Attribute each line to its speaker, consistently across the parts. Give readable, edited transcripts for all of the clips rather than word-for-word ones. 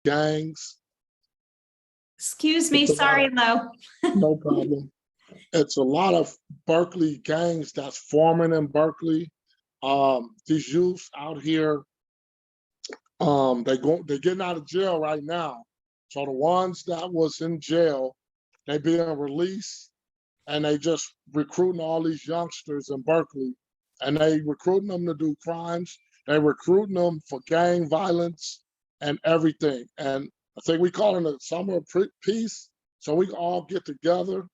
Speaker 1: Gangs.
Speaker 2: Excuse me, sorry, Lo.
Speaker 1: No problem. It's a lot of Berkeley gangs that's forming in Berkeley. These youths out here, they're getting out of jail right now. So the ones that was in jail, they being released, and they just recruiting all these youngsters in Berkeley, and they recruiting them to do crimes. They recruiting them for gang violence and everything. And I think we call it a summer of peace, so we can all get together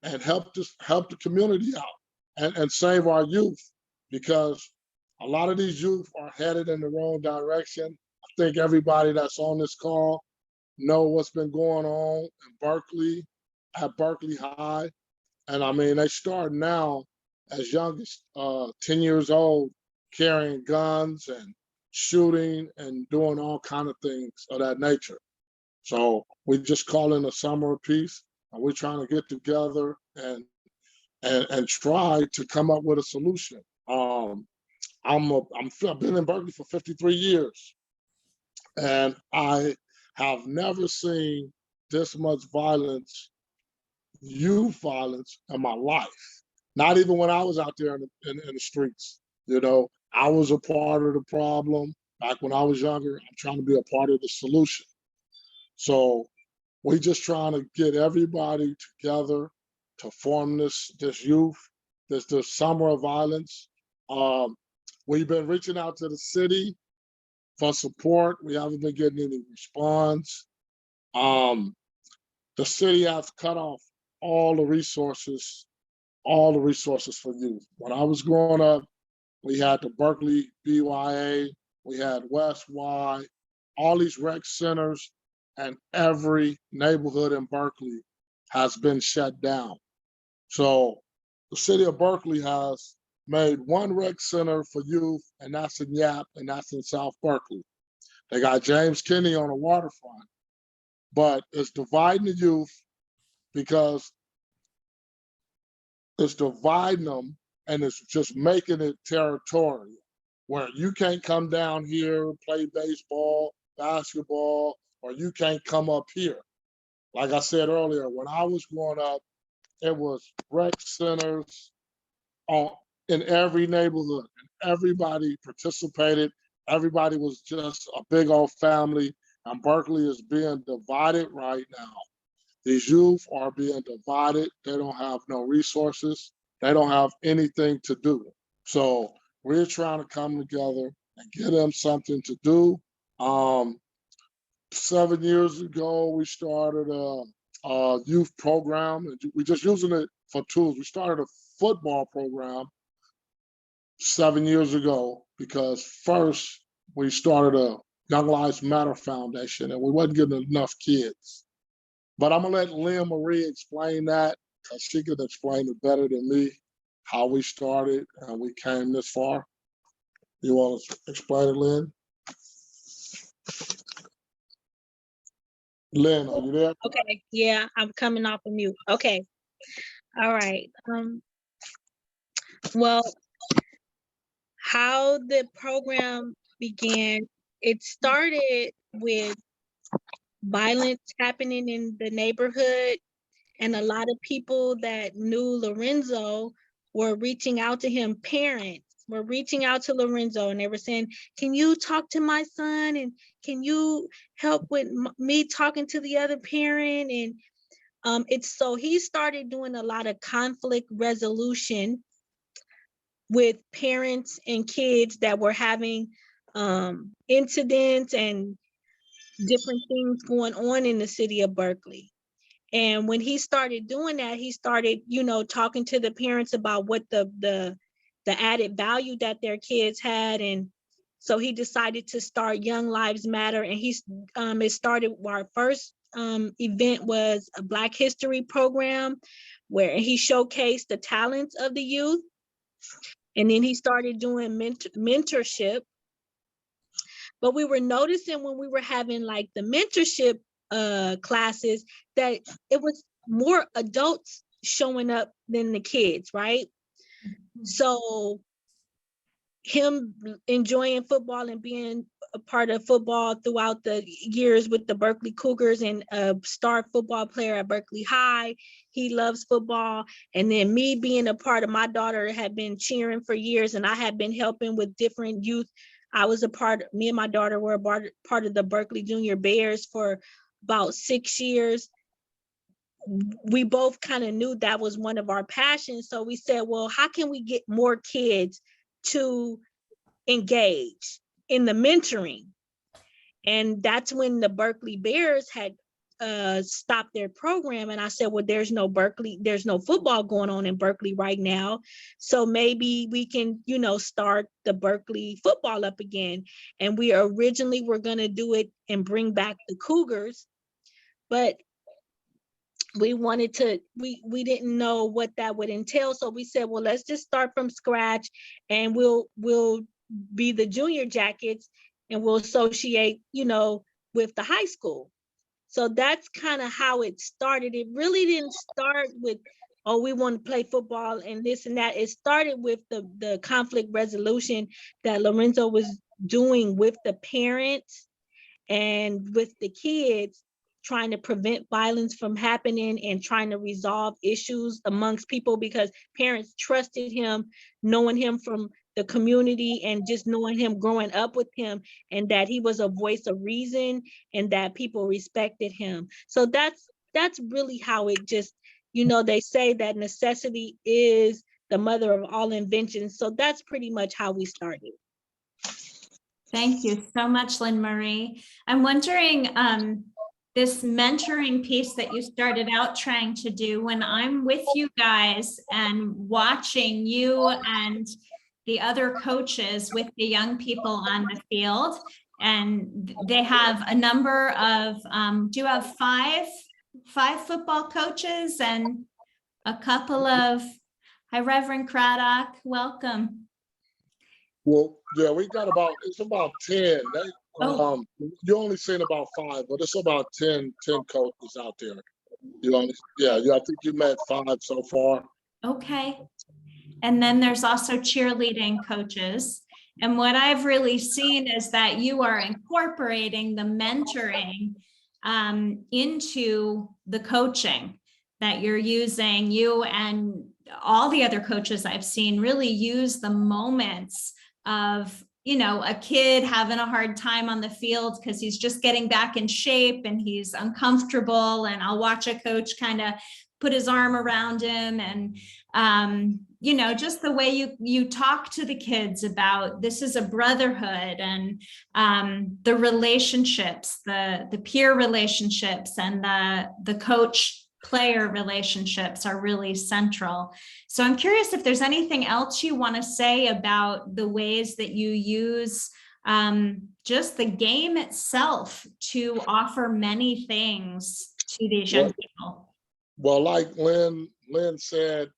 Speaker 1: and help the community out and save our youth, because a lot of these youth are headed in the wrong direction. I think everybody that's on this call know what's been going on in Berkeley, at Berkeley High. And I mean, they start now as young as 10 years old, carrying guns and shooting and doing all kind of things of that nature. So we just call in a summer of peace, and we're trying to get together and try to come up with a solution. I've been in Berkeley for 53 years, and I have never seen this much violence, youth violence, in my life. Not even when I was out there in the streets. You know, I was a part of the problem back when I was younger. I'm trying to be a part of the solution. So we're just trying to get everybody together to form this youth, this summer of violence. We've been reaching out to the city for support. We haven't been getting any response. The city has cut off all the resources for youth. When I was growing up, we had the Berkeley BYA, we had West Y, all these rec centers, and every neighborhood in Berkeley has been shut down. So the city of Berkeley has made one rec center for youth, and that's in Yap, and that's in South Berkeley. They got James Kennedy on the waterfront, but it's dividing the youth because it's dividing them, and it's just making it territorial, where you can't come down here, play baseball, basketball, or you can't come up here. Like I said earlier, when I was growing up, it was rec centers in every neighborhood, and everybody participated. Everybody was just a big old family, and Berkeley is being divided right now. These youth are being divided. They don't have no resources. They don't have anything to do. So we're trying to come together and give them something to do. 7 years ago, we started a youth program, and we're just using it for tools. We started a football program 7 years ago because first we started a Young Lives Matter Foundation, and we wasn't getting enough kids. But I'm gonna let Lynn Marie explain that, because she could explain it better than me, how we started and we came this far. You want to explain it, Lynn? Lynn, are you there?
Speaker 3: Okay, yeah, I'm coming off of mute. Okay, all right. Well, how the program began, it started with violence happening in the neighborhood, and a lot of people that knew Lorenzo were reaching out to him. Parents were reaching out to Lorenzo, and they were saying, can you talk to my son, and can you help with me talking to the other parent? And so he started doing a lot of conflict resolution with parents and kids that were having incidents and different things going on in the city of Berkeley. And when he started doing that, he started, talking to the parents about what the added value that their kids had. And so he decided to start Young Lives Matter. And it started, our first event was a Black History program where he showcased the talents of the youth. And then he started doing mentorship. But we were noticing when we were having like the mentorship classes that it was more adults showing up than the kids, right? So him enjoying football and being a part of football throughout the years with the Berkeley Cougars and a star football player at Berkeley High. He loves football. And then me being a part of, my daughter had been cheering for years, and I had been helping with different youth. I was me and my daughter were a part of the Berkeley Junior Bears for about 6 years. We both kind of knew that was one of our passions. So we said, well, how can we get more kids to engage in the mentoring? And that's when the Berkeley Bears had stopped their program. And I said, well, there's no football going on in Berkeley right now. So maybe we can, start the Berkeley football up again. And we originally were going to do it and bring back the Cougars, but we wanted to, we didn't know what that would entail. So we said, well, let's just start from scratch, and we'll be the Junior Jackets, and we'll associate, with the high school. So that's kind of how it started. It really didn't start with, oh, we want to play football and this and that. It started with the conflict resolution that Lorenzo was doing with the parents and with the kids, trying to prevent violence from happening and trying to resolve issues amongst people, because parents trusted him, knowing him from the community and just knowing him, growing up with him, and that he was a voice of reason and that people respected him. So that's really how it just, they say that necessity is the mother of all inventions. So that's pretty much how we started.
Speaker 2: Thank you so much, Lynn Marie. I'm wondering, this mentoring piece that you started out trying to do, when I'm with you guys and watching you and the other coaches with the young people on the field, and they have a number of, do you have five football coaches and a couple of, hi, Reverend Craddock, welcome.
Speaker 1: Well, yeah, we got it's about 10. You only seen about 5, but it's about 10 coaches out there. I think you met 5 so far.
Speaker 2: Okay. And then there's also cheerleading coaches. And what I've really seen is that you are incorporating the mentoring into the coaching that you're using. You and all the other coaches I've seen really use the moments of, a kid having a hard time on the field because he's just getting back in shape and he's uncomfortable. And I'll watch a coach kind of put his arm around him, and just the way you talk to the kids about this is a brotherhood, and the relationships, the peer relationships, and the coach player relationships are really central. So I'm curious if there's anything else you want to say about the ways that you use just the game itself to offer many things to these young people.
Speaker 1: Well, like Lynn said,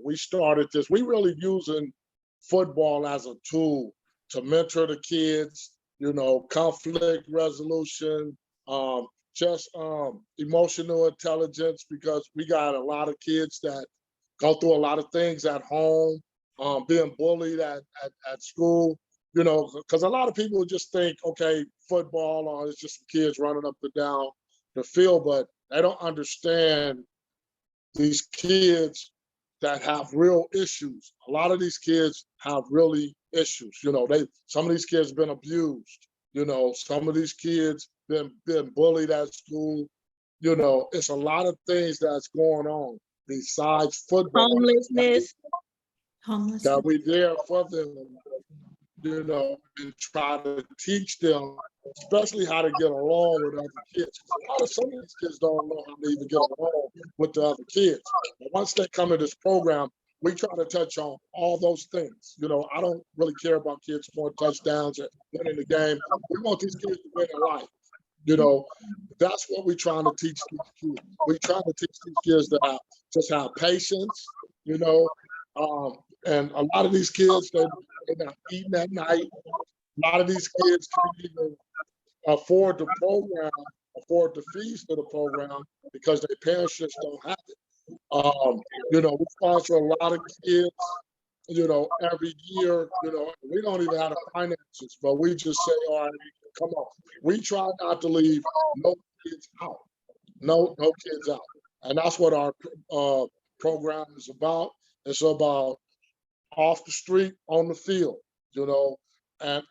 Speaker 1: we started this. We really using football as a tool to mentor the kids, conflict resolution, just emotional intelligence, because we got a lot of kids that go through a lot of things at home, being bullied at school, because a lot of people just think, okay, football, or it's just kids running up and down the field, but they don't understand these kids that have real issues. A lot of these kids have really issues. Some of these kids been abused. Some of these kids been bullied at school. It's a lot of things that's going on besides football.
Speaker 3: Homelessness.
Speaker 1: That we there for them, and try to teach them, especially how to get along with other kids. Some of these kids don't know how to even get along with the other kids. But once they come to this program, we try to touch on all those things. I don't really care about kids scoring touchdowns or winning the game. We want these kids to win in life. That's what we're trying to teach these kids. We're trying to teach these kids to have patience, and a lot of these kids, they're not eating at night. A lot of these kids can't even afford the program, afford the fees for the program, because their parents just don't have it. We sponsor a lot of kids every year, we don't even have the finances, but we just say, all right, come on. We try not to leave no kids out. No kids out. And that's what our program is about. It's about off the street, on the field, and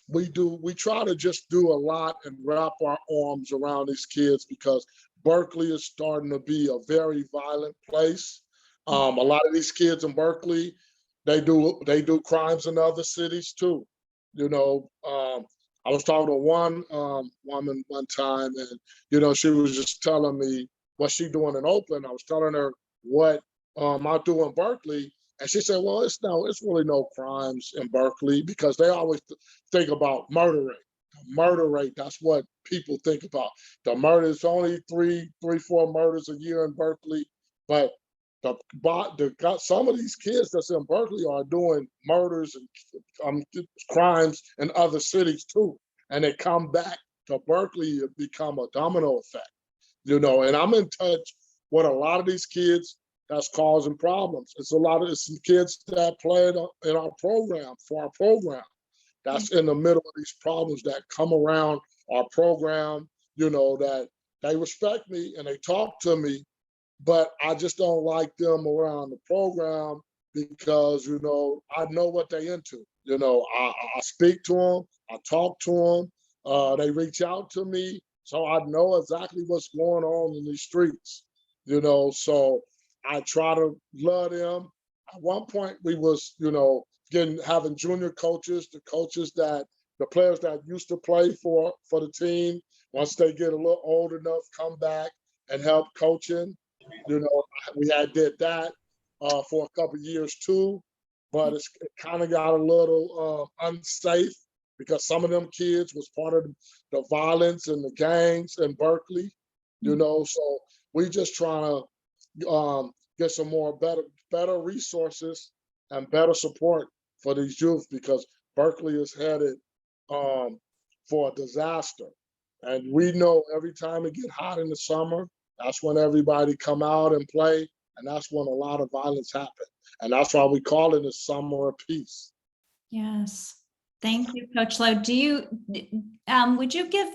Speaker 1: we try to just do a lot and wrap our arms around these kids because Berkeley is starting to be a very violent place. A lot of these kids in Berkeley, they do crimes in other cities too. I was talking to one woman one time, and she was just telling me what she doing in Oakland. I was telling her what I do in Berkeley, and she said, "Well, it's really no crimes in Berkeley because they always think about murder rate. The murder rate, that's what people think about. The murder is only three, 4 murders a year in Berkeley, but some of these kids that's in Berkeley are doing murders and crimes in other cities too, and they come back to Berkeley and become a domino effect, And I'm in touch with a lot of these kids that's causing problems. It's some kids that play in our program for our program. That's in the middle of these problems that come around our program. That they respect me and they talk to me, but I just don't like them around the program because, I know what they into. I speak to them, I talk to them, they reach out to me, so I know exactly what's going on in these streets, so I try to love them. At one point we was, having junior coaches, the players that used to play for the team, once they get a little old enough, come back and help coaching. We did that for a couple of years too, but it kind of got a little unsafe because some of them kids was part of the violence and the gangs in Berkeley, so we just trying to get some more better resources and better support for these youth because Berkeley is headed for a disaster. And we know every time it get hot in the summer, that's when everybody come out and play, and that's when a lot of violence happen. And that's why we call it a summer of peace.
Speaker 2: Yes. Thank you, Coach Lowe. Would you give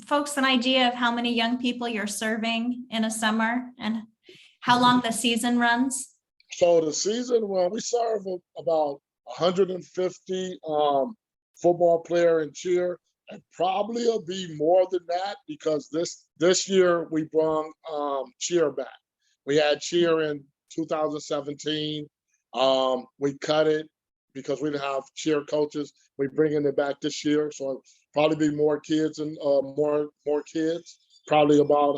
Speaker 2: folks an idea of how many young people you're serving in a summer and how long the season runs?
Speaker 1: So the season, well, we serve about 150 football player and cheer, and probably it'll be more than that because this year we brought cheer back. We had cheer in 2017. We cut it because we didn't have cheer coaches. We're bringing it back this year, so it'll probably be more kids and more kids. Probably about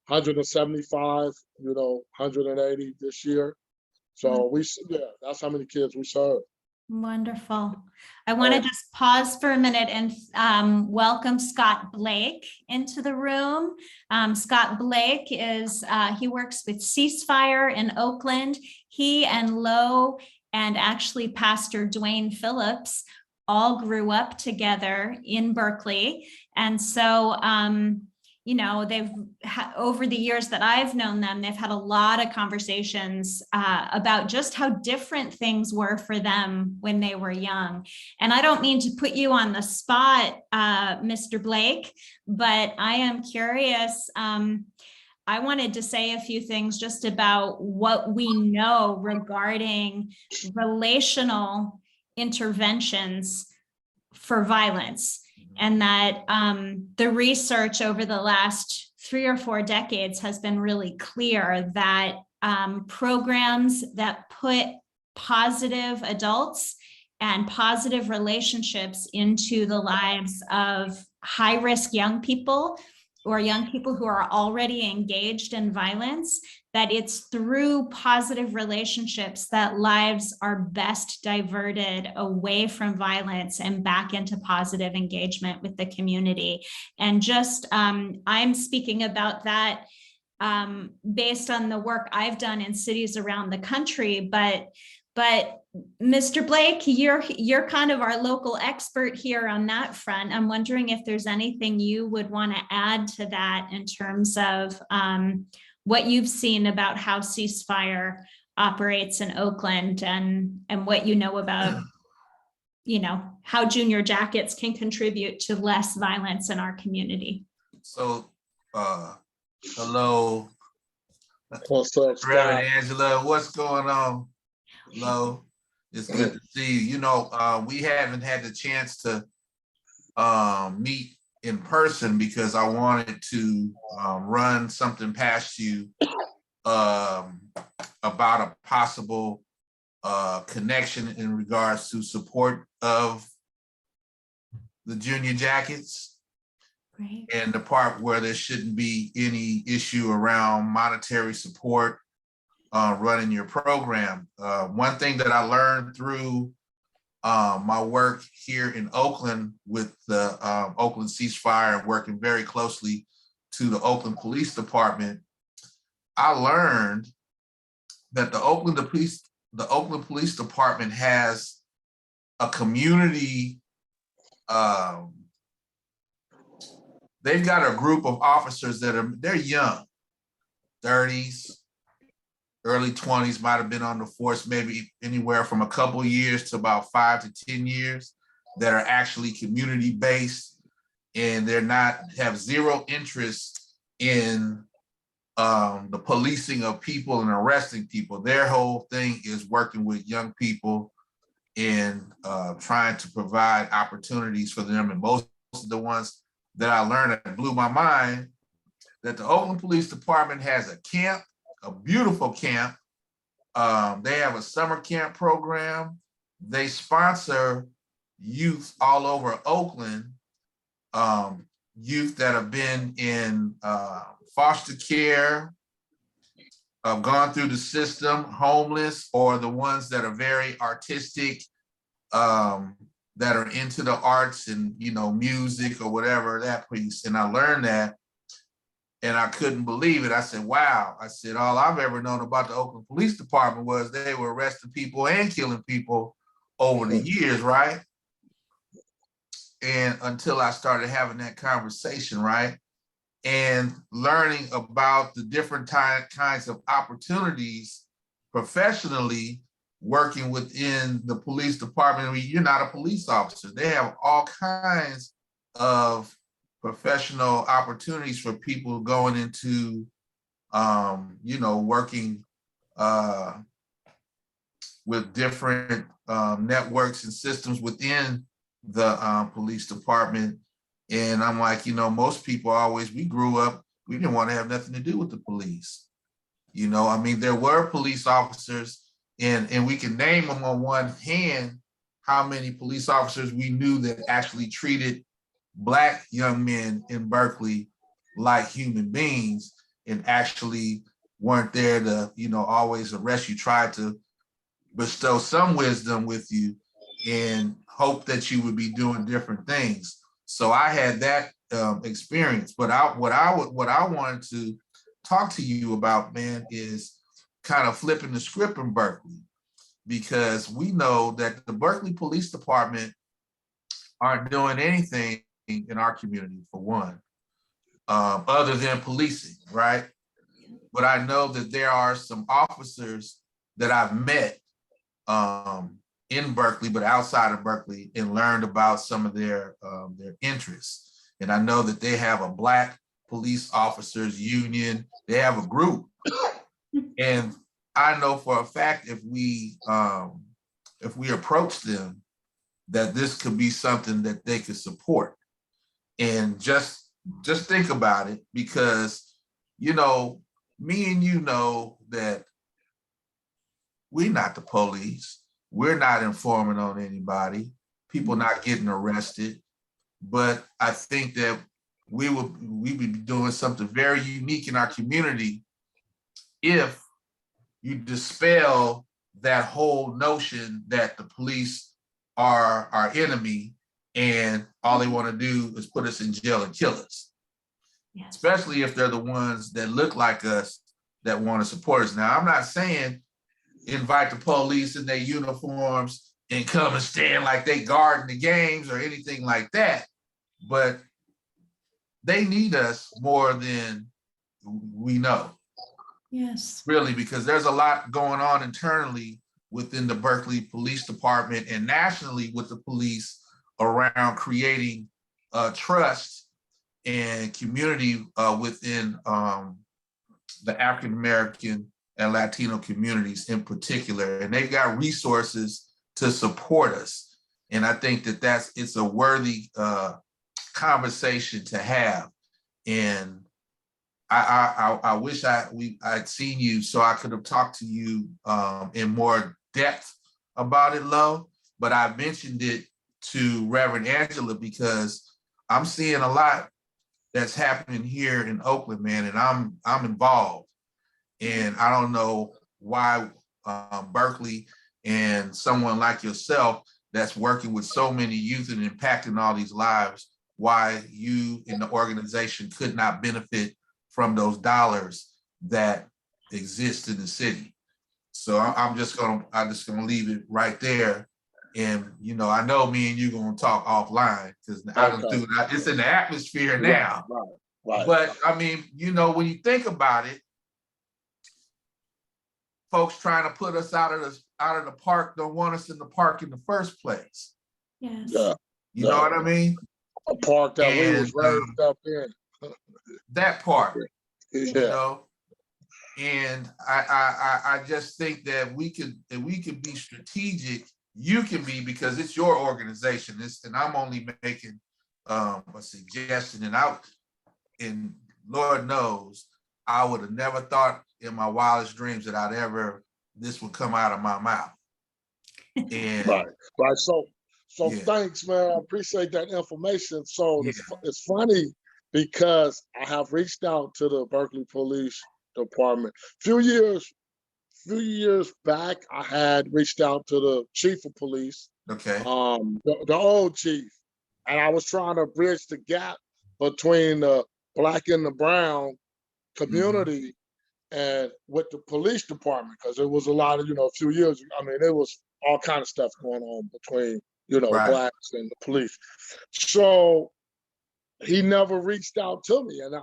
Speaker 1: 175, 180 this year. So that's how many kids we serve.
Speaker 2: Wonderful. I want to just pause for a minute and welcome Scott Blake into the room. Scott Blake he works with Ceasefire in Oakland. He and Lowe and actually Pastor Dwayne Phillips all grew up together in Berkeley. And so, they've over the years that I've known them, they've had a lot of conversations about just how different things were for them when they were young. And I don't mean to put you on the spot, Mr. Blake, but I am curious. I wanted to say a few things just about what we know regarding relational interventions for violence. And that the research over the last 3 or 4 decades has been really clear that programs that put positive adults and positive relationships into the lives of high-risk young people or young people who are already engaged in violence, that it's through positive relationships that lives are best diverted away from violence and back into positive engagement with the community. And just, I'm speaking about that based on the work I've done in cities around the country, but Mr. Blake, you're kind of our local expert here on that front. I'm wondering if there's anything you would want to add to that in terms of what you've seen about how Ceasefire operates in Oakland and what you know about, how junior jackets can contribute to less violence in our community.
Speaker 4: So, hello,
Speaker 1: What's up,
Speaker 4: Reverend
Speaker 1: Scott?
Speaker 4: Angela, what's going on? Hello, it's good to see you. We haven't had the chance to meet in person because I wanted to run something past you about a possible connection in regards to support of the junior jackets.
Speaker 2: Right.
Speaker 4: And the part where there shouldn't be any issue around monetary support running your program. One thing that I learned through my work here in Oakland with the Oakland ceasefire and working very closely to the Oakland Police Department, I learned that the Oakland Police Department has a community. They've got a group of officers they're young, 30s, early 20s, might have been on the force maybe anywhere from a couple of years to about 5 to 10 years, that are actually community based, and have zero interest in the policing of people and arresting people. Their whole thing is working with young people and trying to provide opportunities for them. And most of the ones that I learned that blew my mind, that the Oakland Police Department has a camp, a beautiful camp. They have a summer camp program. They sponsor youth all over Oakland, youth that have been in foster care, have gone through the system, homeless, or the ones that are very artistic, that are into the arts and music or whatever that piece. And I learned that, and I couldn't believe it. I said, wow. I said, all I've ever known about the Oakland Police Department was they were arresting people and killing people over the years, right? And until I started having that conversation, right? And learning about the different kinds of opportunities professionally working within the police department. I mean, you're not a police officer. They have all kinds of professional opportunities for people going into, working with different networks and systems within the police department. And I'm like, most people we grew up, we didn't want to have nothing to do with the police. There were police officers, and we can name them on one hand how many police officers we knew that actually treated Black young men in Berkeley like human beings and actually weren't there to, always arrest you, tried to bestow some wisdom with you and hope that you would be doing different things. So I had that experience, but what I wanted to talk to you about, man, is kind of flipping the script in Berkeley, because we know that the Berkeley Police Department aren't doing anything in our community, for one, other than policing, right? But I know that there are some officers that I've met in Berkeley, but outside of Berkeley, and learned about some of their interests. And I know that they have a Black police officers union. They have a group, and I know for a fact if we approach them, that this could be something that they could support. And just think about it, because me and you know that we're not the police. We're not informing on anybody. People not getting arrested. But I think that we would be doing something very unique in our community if you dispel that whole notion that the police are our enemy and all they want to do is put us in jail and kill us.
Speaker 2: Yes.
Speaker 4: Especially if they're the ones that look like us that want to support us. Now, I'm not saying invite the police in their uniforms and come and stand like they guarding the games or anything like that, but they need us more than we know.
Speaker 2: Yes.
Speaker 4: really, because there's a lot going on internally within the Berkeley Police Department and nationally with the police around creating trust and community within the African American and Latino communities in particular. And they've got resources to support us. And I think that it's a worthy conversation to have. And I wish I'd seen you so I could have talked to you in more depth about it, Lo. But I mentioned it to Reverend Angela because I'm seeing a lot that's happening here in Oakland, man, and I'm involved. And I don't know why Berkeley and someone like yourself that's working with so many youth and impacting all these lives, why you in the organization could not benefit from those dollars that exist in the city. So I'm just gonna leave it right there. And I know me and you gonna talk offline because it's in the atmosphere now.
Speaker 1: Right.
Speaker 4: But I mean, when you think about it, folks trying to put us out of the park don't want us in the park in the first place.
Speaker 2: Yes.
Speaker 1: Yeah.
Speaker 4: You know what I mean?
Speaker 1: A park that we was raised up in.
Speaker 4: That part.
Speaker 1: Yeah.
Speaker 4: And I just think that we could be strategic. You can be, because it's your organization. And I'm only making a suggestion. And Lord knows, I would have never thought in my wildest dreams that this would come out of my mouth. And
Speaker 1: Right. So
Speaker 4: yeah.
Speaker 1: Thanks, man. I appreciate that information. So it's funny because I have reached out to the Berkeley Police Department. Few years back, I had reached out to the chief of police,
Speaker 4: Okay.
Speaker 1: the old chief, and I was trying to bridge the gap between the Black and the brown community and with the police department, because it was a lot of, a few years, I mean, there was all kind of stuff going on between,
Speaker 4: Right.
Speaker 1: Blacks and the police. So he never reached out to me. And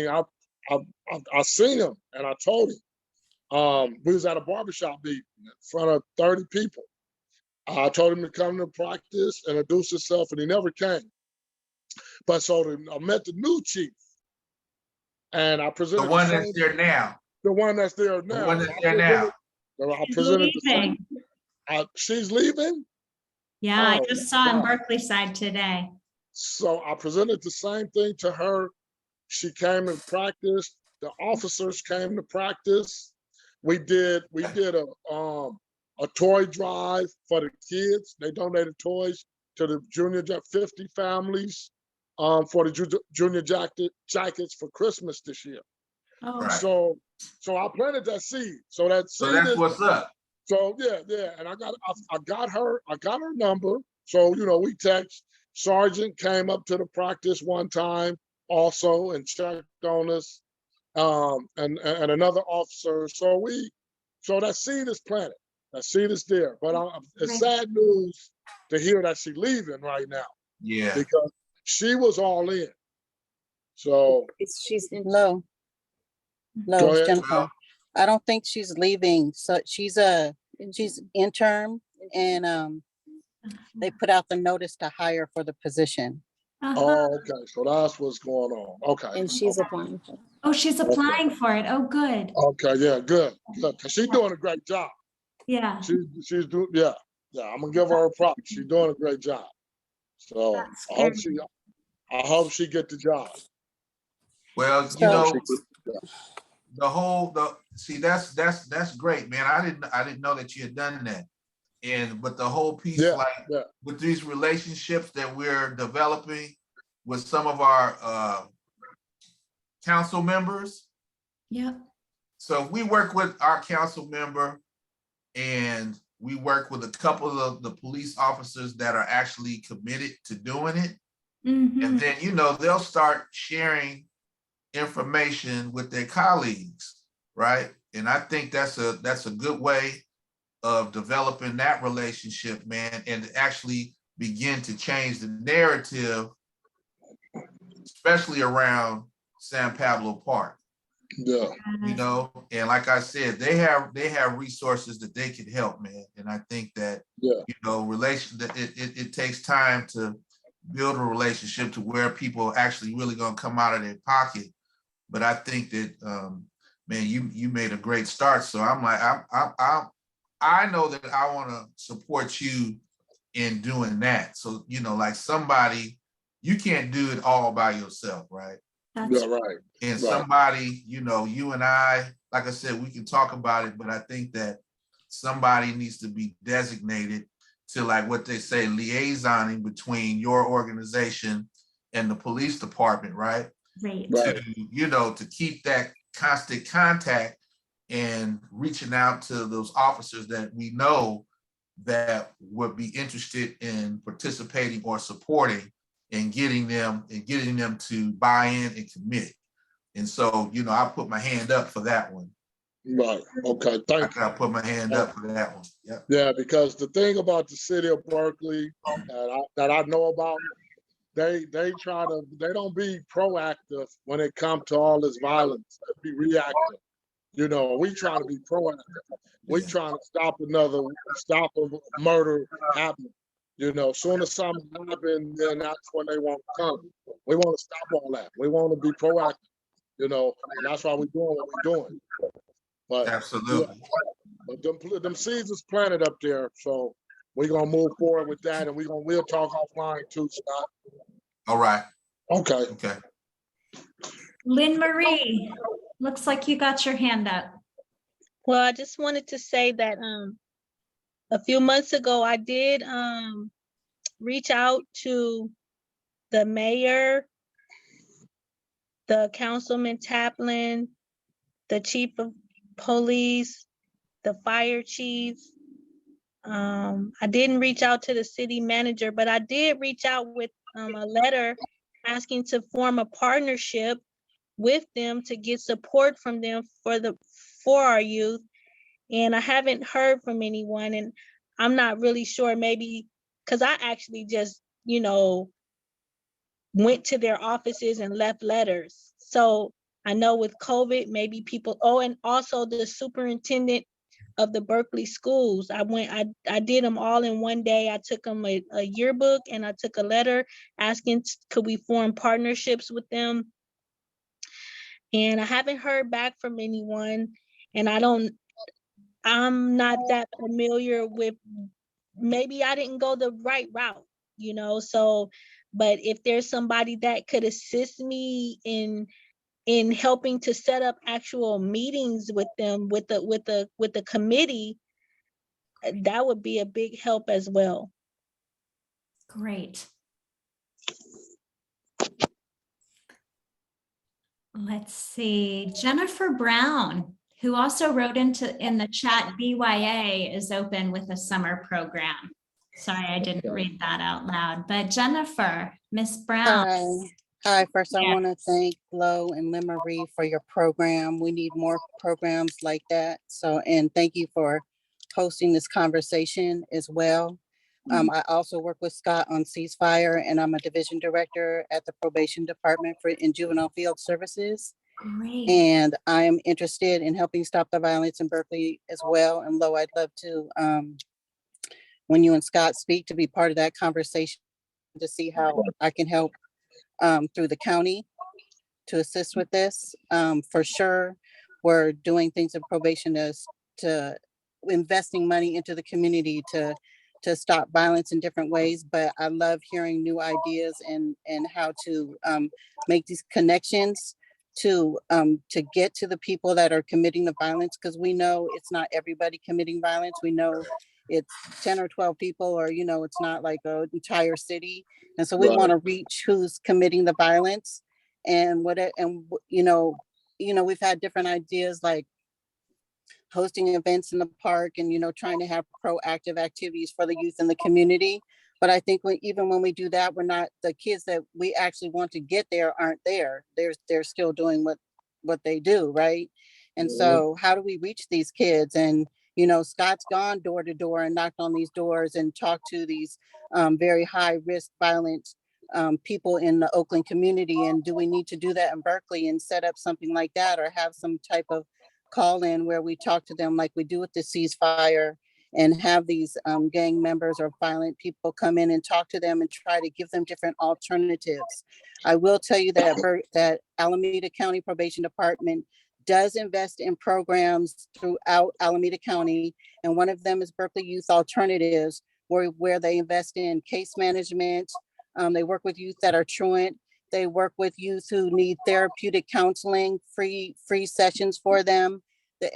Speaker 1: I seen him and I told him, we was at a barbershop meeting in front of 30 people. I told him to come to practice, introduce himself, and he never came. But I met the new chief, and I presented
Speaker 4: The one that's there now.
Speaker 1: The one that's there now.
Speaker 4: The one that's there now.
Speaker 1: I presented the same. She's leaving?
Speaker 2: Yeah, I just saw on Berkeley side today.
Speaker 1: So I presented the same thing to her. She came and practiced. The officers came to practice. We did a toy drive for the kids. They donated toys to the 50 families for the junior jackets for Christmas this year.
Speaker 2: Oh,
Speaker 4: Right.
Speaker 1: So I planted that seed. So that's
Speaker 4: what's up.
Speaker 1: So yeah, and I got her number. So we text. Sergeant came up to the practice one time also and checked on us, and another officer. So that seed is planted. That seed is there. But it's sad news to hear that she's leaving right now.
Speaker 4: Yeah.
Speaker 1: Because she was all in. So
Speaker 5: She's low. No, it's Jennifer. I don't think she's leaving. So she's interim, and they put out the notice to hire for the position.
Speaker 1: Oh, okay. So that's what's going on. Okay.
Speaker 5: And she's applying for it.
Speaker 2: Oh, she's applying for it. Oh, good.
Speaker 1: Okay, yeah, good. Cause she's doing a great job.
Speaker 2: Yeah.
Speaker 1: She's doing, yeah. I'm gonna give her a props. She's doing a great job. So I hope she get the job.
Speaker 4: Well, that's great, man. I didn't know that you had done that. But the whole piece, with these relationships that we're developing with some of our council members.
Speaker 2: Yeah.
Speaker 4: So if we work with our council member and we work with a couple of the police officers that are actually committed to doing it, and then they'll start sharing information with their colleagues, right? And I think that's a good way of developing that relationship, man, and actually begin to change the narrative, especially around San Pablo Park.
Speaker 1: Yeah.
Speaker 4: you know, and like I said, they have resources that they can help, man. And I think that,
Speaker 1: Yeah.
Speaker 4: you know, it takes time to build a relationship to where people actually really gonna come out of their pocket. But I think that, man, you made a great start. So I'm like, I know that I want to support you in doing that. So, you know, like somebody, you can't do it all by yourself, right?
Speaker 1: Yeah, right.
Speaker 4: And
Speaker 1: Right.
Speaker 4: somebody, you know, you and I, like I said, we can talk about it, but I think that somebody needs to be designated to, like what they say, liaisoning between your organization and the police department, right?
Speaker 2: Great.
Speaker 1: Right.
Speaker 4: To, you know, to keep that constant contact and reaching out to those officers that we know that would be interested in participating or supporting and getting them to buy in and commit. And so, you know, I put my hand up for that one.
Speaker 1: Right. Okay. Thank you.
Speaker 4: I put my hand up for that one. Yeah.
Speaker 1: Yeah, because the thing about the city of Berkeley that I know about, they don't be proactive when it comes to all this violence. They be reactive. You know, we trying to be proactive. We trying to stop a murder happening. You know, soon as something happens, then that's when they want to come. We want to stop all that. We want to be proactive. You know, and that's why we're doing what we're doing. But
Speaker 4: Absolutely.
Speaker 1: yeah, but them seeds is planted up there, so we're gonna move forward with that, and we'll talk offline too, Scott.
Speaker 4: All right.
Speaker 1: Okay.
Speaker 4: Okay.
Speaker 2: Lynn Marie, looks like you got your hand up.
Speaker 3: Well, I just wanted to say that a few months ago I did reach out to the mayor, the councilman Taplin, the chief of police, the fire chief. I didn't reach out to the city manager, but I did reach out with a letter asking to form a partnership with them to get support from them for our youth. And I haven't heard from anyone, and I'm not really sure, maybe because I actually just, you know, went to their offices and left letters. So I know with COVID, maybe people, and also the superintendent of the Berkeley schools. I did them all in one day. I took them a yearbook and I took a letter asking, could we form partnerships with them? And I haven't heard back from anyone. And I'm not that familiar with, maybe I didn't go the right route, you know? So, but if there's somebody that could assist me in helping to set up actual meetings with them, with the committee, that would be a big help as well.
Speaker 2: Great. Let's see, Jennifer Brown, who also wrote in the chat, BYA is open with a summer program. Sorry, I didn't read that out loud, but Jennifer, Miss Brown.
Speaker 5: Hi, first I
Speaker 2: Yeah.
Speaker 5: want to thank Flo and Lynn Marie for your program. We need more programs like that. So, and thank you for hosting this conversation as well. I also work with Scott on Ceasefire, and I'm a division director at the probation department in juvenile field services.
Speaker 2: Great.
Speaker 5: And I'm interested in helping stop the violence in Berkeley as well. And Lo, I'd love to, when you and Scott speak, to be part of that conversation to see how I can help through the county to assist with this. For sure, we're doing things in probation to investing money into the community to stop violence in different ways. But I love hearing new ideas and how to make these connections to get to the people that are committing the violence, because we know it's not everybody committing violence. We know it's 10 or 12 people, or, you know, it's not like an entire city. And so we want to reach who's committing the violence. And you know, we've had different ideas like hosting events in the park and, you know, trying to have proactive activities for the youth in the community. But I think even when we do that, we're not, the kids that we actually want to get there aren't there. They're still doing what they do, right? And so how do we reach these kids? And, you know, Scott's gone door to door and knocked on these doors and talked to these very high risk violent people in the Oakland community. And do we need to do that in Berkeley and set up something like that, or have some type of call in where we talk to them like we do with the ceasefire, and have these gang members or violent people come in and talk to them and try to give them different alternatives. I will tell you that that Alameda County Probation Department does invest in programs throughout Alameda County. And one of them is Berkeley Youth Alternatives, where they invest in case management. They work with youth that are truant. They work with youth who need therapeutic counseling, free sessions for them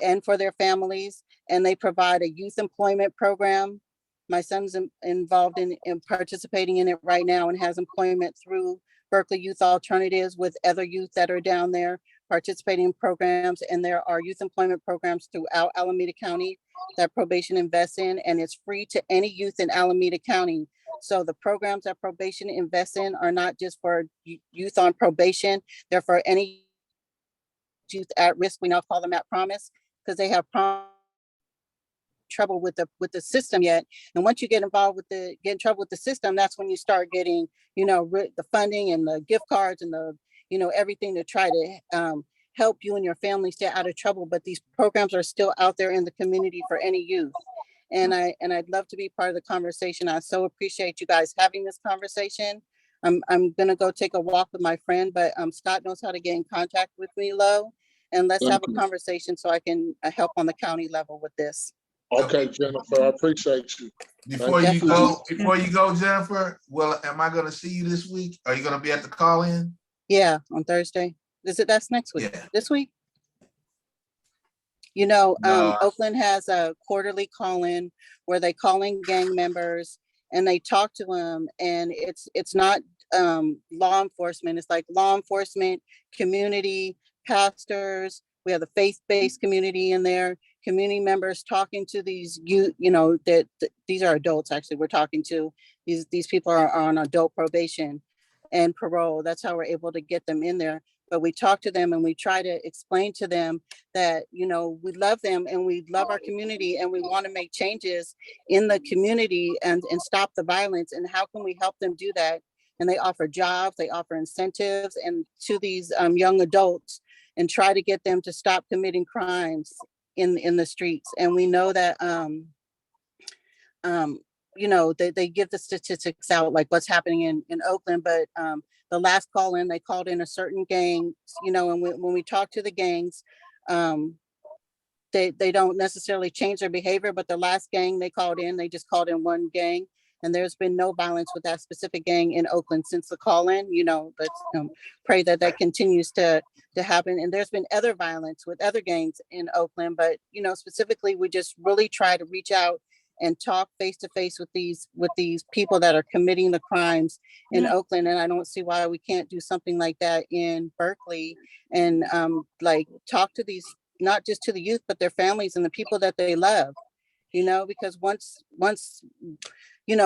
Speaker 5: and for their families. And they provide a youth employment program. My son's involved in participating in it right now and has employment through Berkeley Youth Alternatives with other youth that are down there participating in programs. And there are youth employment programs throughout Alameda County that probation invests in, and it's free to any youth in Alameda County. So the programs that probation invests in are not just for youth on probation, they're for any youth at risk. We now call them at promise, because they have trouble with the system yet. And once you get involved with get in trouble with the system, that's when you start getting, the funding and the gift cards and the, everything to try to help you and your family stay out of trouble. But these programs are still out there in the community for any youth. And I'd love to be part of the conversation. I so appreciate you guys having this conversation. I'm gonna go take a walk with my friend, but Scott knows how to get in contact with me, Lo, and let's have a conversation so I can help on the county level with this.
Speaker 1: Okay, Jennifer, I appreciate you.
Speaker 4: Before you go, Jennifer, well, am I gonna see you this week? Are you gonna be at the call-in?
Speaker 5: Yeah, on Thursday. That's next week? Yeah. This week? Oakland has a quarterly call-in where they call in gang members and they talk to them, and it's not law enforcement. It's like law enforcement, community, pastors. We have the faith-based community in there, community members talking to these youth, that these are adults actually we're talking to. These people are on adult probation and parole. That's how we're able to get them in there. But we talk to them and we try to explain to them that, we love them and we love our community and we want to make changes in the community and stop the violence. And how can we help them do that? And they offer jobs, they offer incentives and to these young adults, and try to get them to stop committing crimes in the streets. And we know that, they give the statistics out, like what's happening in Oakland, but the last call in, they called in a certain gang, and when we talk to the gangs, they don't necessarily change their behavior, but the last gang they called in, they just called in one gang. And there's been no violence with that specific gang in Oakland since the call in, let's pray that continues to happen. And there's been other violence with other gangs in Oakland, but, specifically, we just really try to reach out and talk face to face with these people that are committing the crimes in Oakland. And I don't see why we can't do something like that in Berkeley and talk to these, not just to the youth, but their families and the people that they love, because once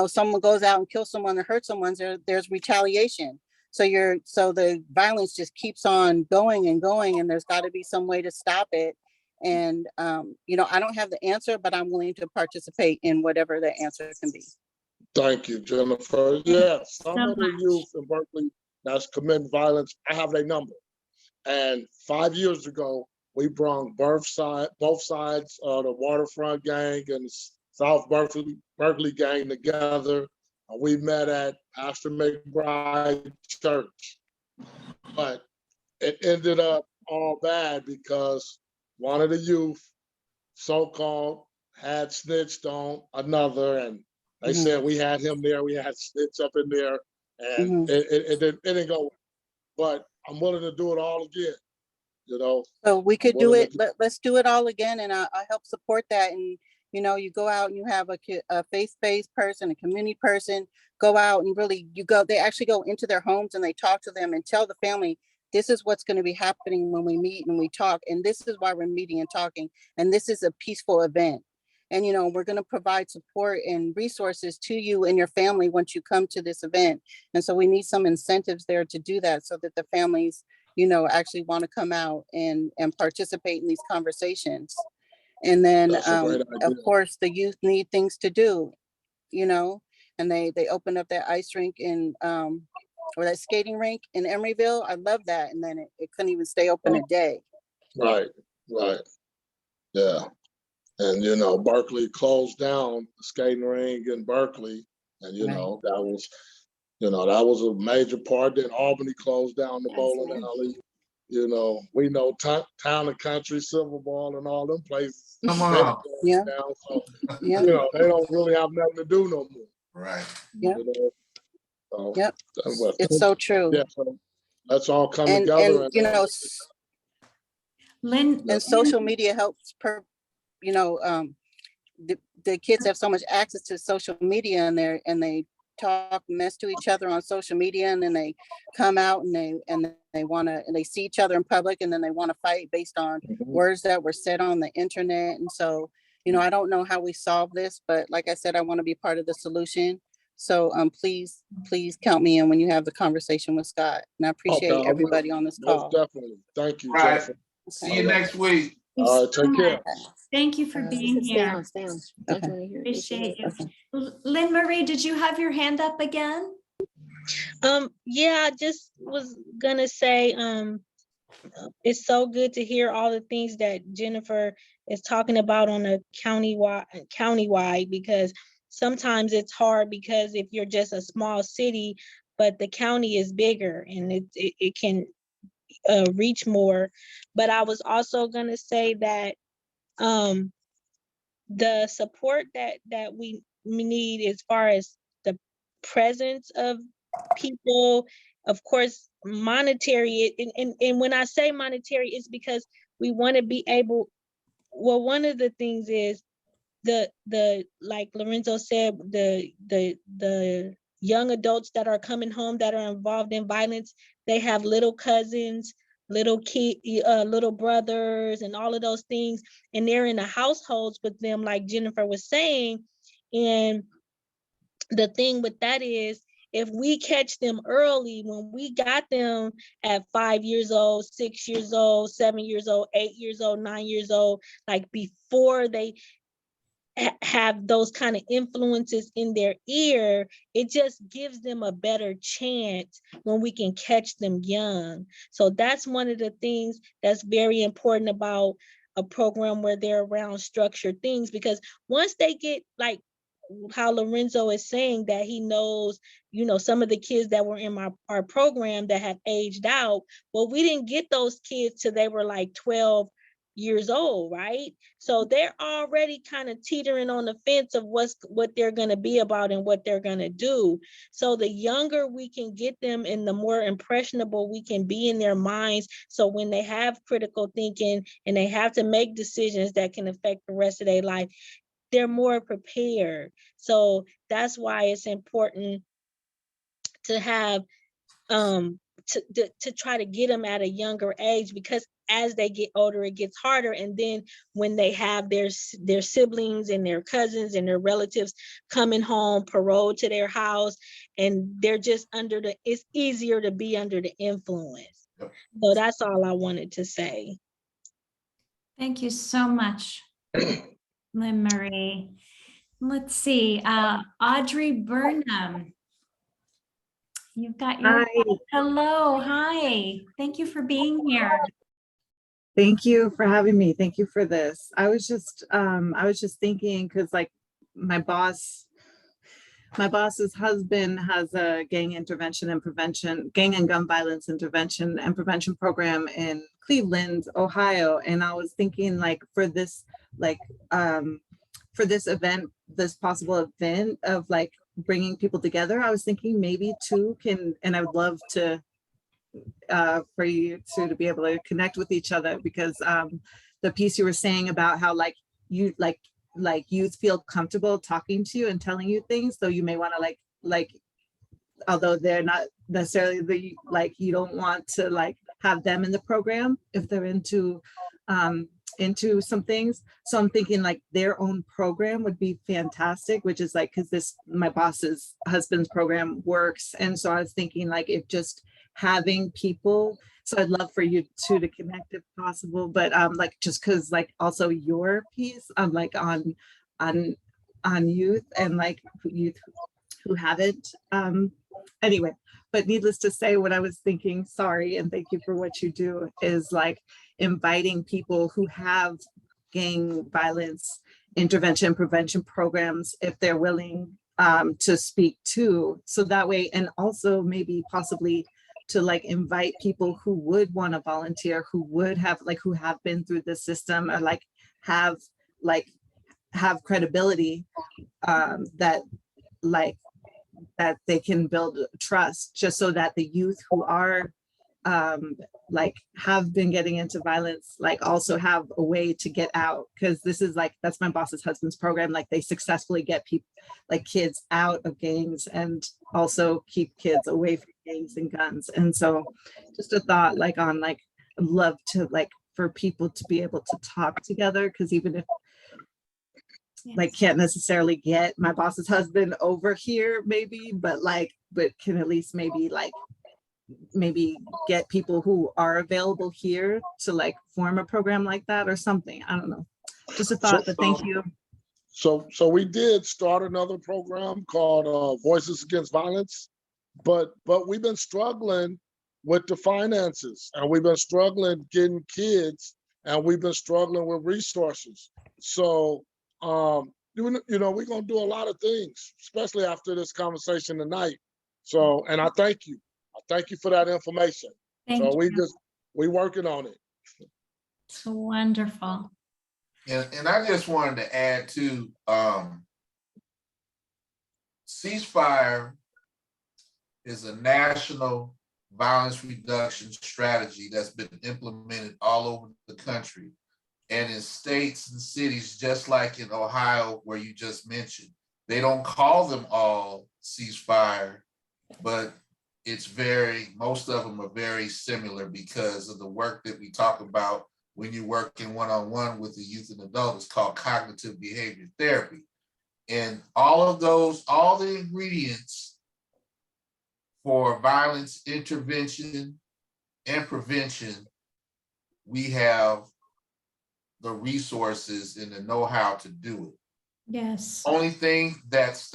Speaker 5: someone goes out and kills someone or hurts someone, there's retaliation. So the violence just keeps on going and going, and there's got to be some way to stop it. And, I don't have the answer, but I'm willing to participate in whatever the answer can be.
Speaker 1: Thank you, Jennifer. Yes, some of the youth in Berkeley that's committing violence, I have their number. And 5 years ago, we brought both sides of the Waterfront Gang and the South Berkeley Gang together. And we met at Pastor McBride Church. But it ended up all bad because one of the youth, so-called, had snitched on another, and they said we had him there, we had snitch up in there, and it didn't go. But I'm willing to do it all again, So we could do it. Let's do it all again, and I help support that. And you go out and you have a faith-based person, a community person, go out and really they actually go into their homes and they talk to them and tell the family, this is what's going to be happening when we meet and we talk. And this is why we're meeting and talking. And this is a peaceful event. And, we're going to provide support and resources to you and your family once you come to this event. And so we need some incentives there to do that so that the families, actually want to come out and participate in these conversations. And then, of course, the youth need things to do, and they opened up their ice rink in
Speaker 5: or that skating rink in Emeryville. I love that. And then it couldn't even stay open a day.
Speaker 1: Right, right. Yeah. And, you know, Berkeley closed down the skating rink in Berkeley. And, you know, that was a major part. Then Albany closed down the bowling alley. You know, we know Town and Country, Silver Ball, and all them places.
Speaker 4: Come on.
Speaker 5: Yeah.
Speaker 1: Down, so,
Speaker 5: Yeah.
Speaker 1: you know, they don't really have nothing to do no more.
Speaker 4: Right.
Speaker 5: Yeah.
Speaker 1: You know? So,
Speaker 5: Yep.
Speaker 1: well,
Speaker 5: It's so true.
Speaker 1: yeah, so let's all come
Speaker 5: And
Speaker 1: together.
Speaker 5: you know,
Speaker 2: Lynn,
Speaker 5: and social media helps you know, the kids have so much access to social media, and they talk mess to each other on social media, and then they come out and they see each other in public, and then they want to fight based on words that were said on the internet. And so, you know, I don't know how we solve this, but like I said, I want to be part of the solution. So please count me in when you have the conversation with Scott. And I appreciate everybody on this call.
Speaker 1: Most definitely. Thank you,
Speaker 4: Right.
Speaker 1: Jennifer.
Speaker 4: See you next week.
Speaker 1: All right, take care.
Speaker 2: thank you for being here.
Speaker 5: Okay.
Speaker 2: Appreciate you. Lynn Marie, did you have your hand up again?
Speaker 3: Yeah, I just was gonna say, it's so good to hear all the things that Jennifer is talking about on a countywide, because sometimes it's hard, because if you're just a small city, but the county is bigger and it can reach more. But I was also gonna say that the support that we need as far as the presence of people, of course, monetary, and when I say monetary, it's because we want to be able, well, one of the things is the like Lorenzo said, the young adults that are coming home that are involved in violence, they have little cousins, little brothers, and all of those things, and they're in the households with them, like Jennifer was saying. And the thing with that is, if we catch them early, when we got them at 5 years old, 6 years old, 7 years old, 8 years old, 9 years old, like before they have those kind of influences in their ear, it just gives them a better chance when we can catch them young. So that's one of the things that's very important about a program where they're around structured things, because once they get, like how Lorenzo is saying, that he knows, you know, some of the kids that were in our program that have aged out, well, we didn't get those kids till they were like 12 years old, right? So they're already kind of teetering on the fence of what they're going to be about and what they're going to do. So the younger we can get them and the more impressionable we can be in their minds, so when they have critical thinking and they have to make decisions that can affect the rest of their life, they're more prepared. So that's why it's important to have to try to get them at a younger age, because as they get older, it gets harder. And then when they have their siblings and their cousins and their relatives coming home, paroled to their house, and they're just it's easier to be under the influence.
Speaker 4: Yep.
Speaker 3: So that's all I wanted to say.
Speaker 2: Thank you so much, Lynn Marie. Let's see, Audrey Burnham. You've got your, hello, hi. Thank you for being here.
Speaker 6: Thank you for having me. Thank you for this. I was just thinking, because like my boss's husband has a gang and gun violence intervention and prevention program in Cleveland, Ohio. And I was thinking, like, for this event, this possible event of like bringing people together, I was thinking maybe two can, and I would love to for you two to be able to connect with each other, because the piece you were saying about how like you youth feel comfortable talking to you and telling you things, so you may want to like although they're not necessarily you don't want to like have them in the program if they're into some things. So I'm thinking like their own program would be fantastic, which is like, because my boss's husband's program works. And so I was thinking like, if just having people, so I'd love for you two to connect if possible, but like, just because like also your piece like on youth and like youth who haven't anyway, but needless to say, what I was thinking, sorry, and thank you for what you do, is like inviting people who have gang violence intervention prevention programs, if they're willing to speak to, so that way, and also maybe possibly to like invite people who would want to volunteer, who would have like, who have been through the system, or have credibility, that like that they can build trust, just so that the youth who are like have been getting into violence, like also have a way to get out. Because this is like, that's my boss's husband's program. Like they successfully get people, like kids out of gangs, and also keep kids away from gangs and guns. And so just a thought like on like, I'd love to like for people to be able to talk together, because even if like can't necessarily get my boss's husband over here maybe, but can at least maybe get people who are available here to like form a program like that or something. I don't know. Just a thought, but thank you.
Speaker 1: So we did start another program called Voices Against Violence, but we've been struggling with the finances, and we've been struggling getting kids, and we've been struggling with resources. So we're gonna do a lot of things, especially after this conversation tonight. So, and I thank you. I thank you for that information.
Speaker 2: Thank
Speaker 1: So
Speaker 2: you.
Speaker 1: we working on it.
Speaker 2: It's wonderful.
Speaker 4: And I just wanted to add to ceasefire is a national violence reduction strategy that's been implemented all over the country, and in states and cities, just like in Ohio, where you just mentioned. They don't call them all ceasefire, but most of them are very similar because of the work that we talk about when you're working one-on-one with the youth and adult. It's called cognitive behavior therapy. And all the ingredients for violence intervention and prevention, we have the resources and the know-how to do it.
Speaker 2: Yes.
Speaker 4: Only thing that's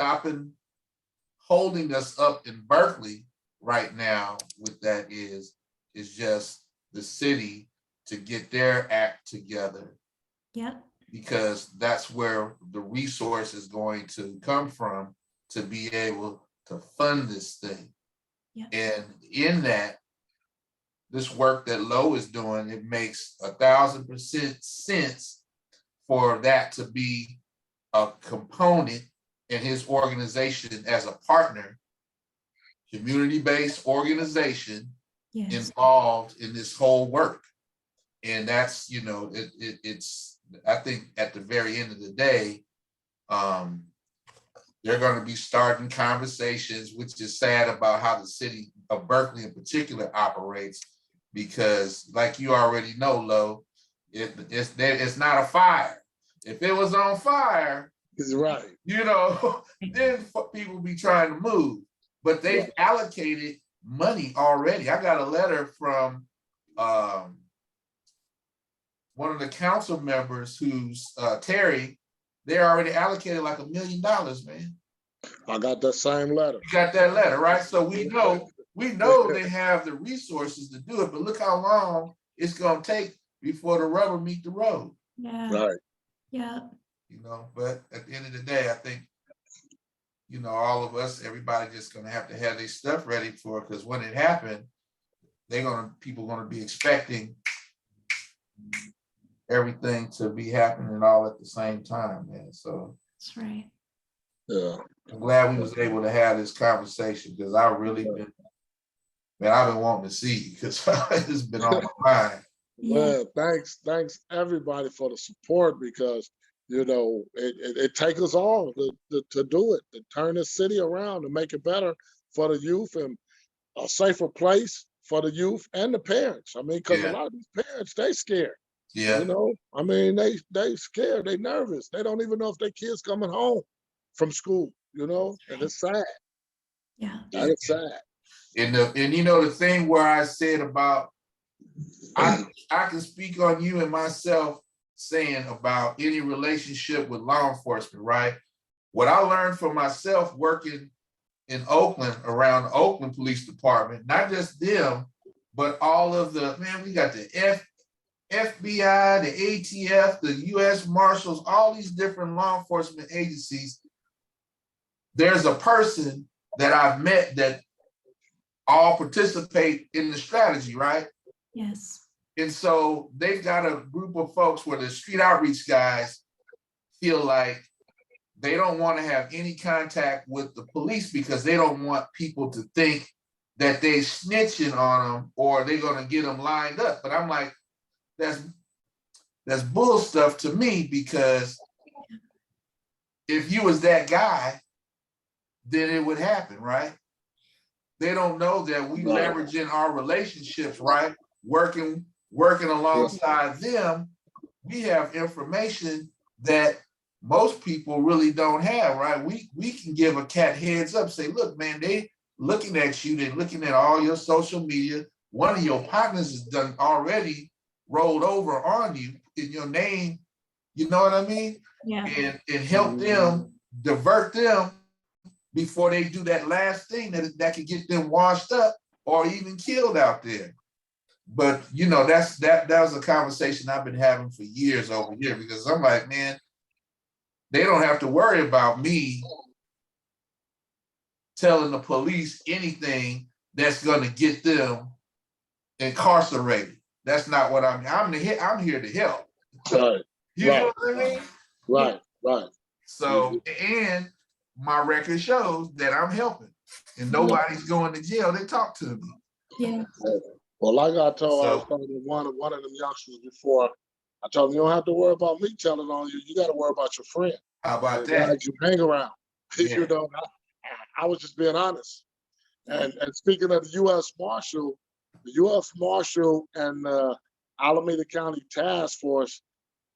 Speaker 4: holding us up in Berkeley right now with that is just the city to get their act together.
Speaker 2: Yep.
Speaker 4: Because that's where the resource is going to come from to be able to fund this thing.
Speaker 2: Yep.
Speaker 4: And in that, this work that Lo is doing, it makes 1,000% sense for that to be a component in his organization as a partner, community-based organization,
Speaker 2: Yes.
Speaker 4: involved in this whole work. And that's, it's, I think at the very end of the day, they're going to be starting conversations, which is sad about how the city of Berkeley in particular operates, because like you already know, Lo, it's not a fire. If it was on fire,
Speaker 1: He's right.
Speaker 4: then people be trying to move. But they've allocated money already. I got a letter from one of the council members who's Terry. They're already allocated like $1 million, man.
Speaker 1: I got that same letter.
Speaker 4: You got that letter, right? So we know they have the resources to do it, but look how long it's gonna take before the rubber meet the road.
Speaker 2: Yeah.
Speaker 1: Right.
Speaker 2: Yeah.
Speaker 4: But at the end of the day, I think, all of us, everybody just gonna have to have their stuff ready for it, because when it happened, people gonna be expecting everything to be happening all at the same time, man. So
Speaker 2: That's right.
Speaker 1: Yeah.
Speaker 4: I'm glad we was able to have this conversation, because I've been wanting to see you, because it's been on my mind.
Speaker 1: Well, thanks everybody for the support, because it takes us all to do it, to turn this city around, to make it better for the youth and a safer place for the youth and the parents. I mean, because a lot of these parents, they scared.
Speaker 4: Yeah.
Speaker 1: I mean, they scared, they nervous. They don't even know if their kids coming home from school, and it's sad.
Speaker 2: Yeah.
Speaker 1: That is sad.
Speaker 4: And the thing where I said about, I can speak on you and myself saying about any relationship with law enforcement, right? What I learned for myself working in Oakland, around the Oakland Police Department, not just them, but all of the, man, we got the FBI, the ATF, the US Marshals, all these different law enforcement agencies. There's a person that I've met that all participate in the strategy, right?
Speaker 2: Yes.
Speaker 4: And so they've got a group of folks where the street outreach guys feel like they don't want to have any contact with the police because they don't want people to think that they snitching on them or they're going to get them lined up. But I'm like, that's bull stuff to me, because if you was that guy, then it would happen, right? They don't know that we leveraging our relationships, right? Working alongside them, we have information that most people really don't have, right? We can give a cat heads up, say, look, man, they looking at you, they're looking at all your social media. One of your partners has done already rolled over on you in your name, you know what I mean?
Speaker 2: Yeah.
Speaker 4: And help them, divert them before they do that last thing that could get them washed up or even killed out there. But you know, that was a conversation I've been having for years over here, because I'm like, man, they don't have to worry about me telling the police anything that's gonna get them incarcerated. That's not what I'm here to help.
Speaker 1: Right.
Speaker 4: You know what I mean?
Speaker 1: Right.
Speaker 4: So, and my record shows that I'm helping and nobody's going to jail. They talk to me.
Speaker 2: Yeah.
Speaker 1: Well, like I was talking to one of them youngsters before, I told him, you don't have to worry about me telling on you. You got to worry about your friend.
Speaker 4: How about
Speaker 1: the
Speaker 4: that?
Speaker 1: guys you hang around.
Speaker 4: Yeah.
Speaker 1: You know, I was just being honest. And speaking of the U.S. Marshal, the U.S. Marshal and Alameda County Task Force,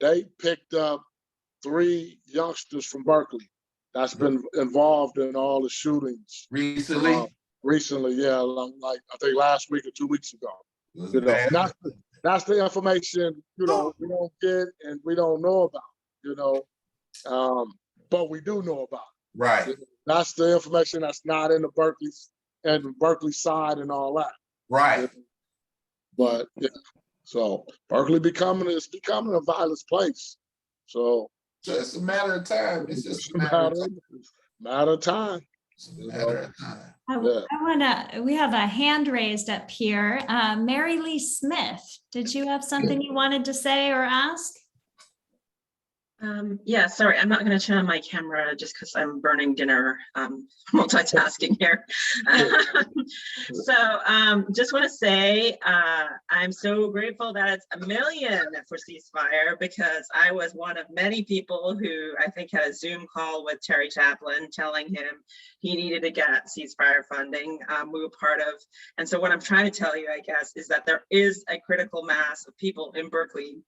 Speaker 1: they picked up 3 youngsters from Berkeley that's been involved in all the shootings.
Speaker 4: Recently?
Speaker 1: Yeah, like I think last week or 2 weeks ago. You know, that's the information, you know, we don't get and we don't know about, you know, but we do know about it.
Speaker 4: Right.
Speaker 1: You know, that's the information that's not in the Berkeley side and all that.
Speaker 4: Right.
Speaker 1: You know? But yeah, so Berkeley becoming a violent place. So
Speaker 4: it's a matter of time. It's just a
Speaker 1: matter of time.
Speaker 4: It's a matter of time.
Speaker 2: We have a hand raised up here. Mary Lee Smith, did you have something you wanted to say or ask?
Speaker 7: Yeah, sorry, I'm not going to turn on my camera just because I'm burning dinner, multitasking here. So just want to say I'm so grateful that it's 1 million for ceasefire, because I was one of many people who I think had a Zoom call with Terry Chaplin telling him he needed to get ceasefire funding. We were part of, and so what I'm trying to tell you, I guess, is that there is a critical mass of people in Berkeley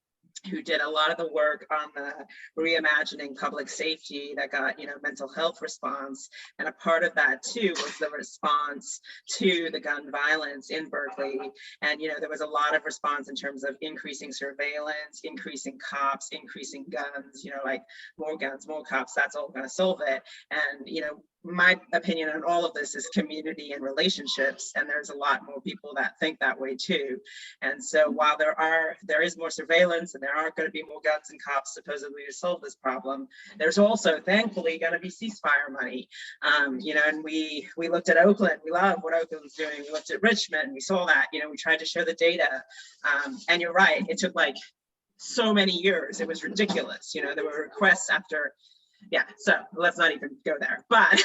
Speaker 7: who did a lot of the work on the reimagining public safety that got, you know, mental health response. And a part of that too was the response to the gun violence in Berkeley. And, you know, there was a lot of response in terms of increasing surveillance, increasing cops, increasing guns, you know, like more guns, more cops, that's all going to solve it. And, you know, my opinion on all of this is community and relationships, and there's a lot more people that think that way too. And so while there is more surveillance and there aren't going to be more guns and cops supposedly to solve this problem, there's also thankfully going to be ceasefire money. You know, and we looked at Oakland. We love what Oakland's doing. We looked at Richmond. We saw that. You know, we tried to show the data. And you're right. It took like so many years. It was ridiculous. You know, there were requests after. Yeah, so let's not even go there, but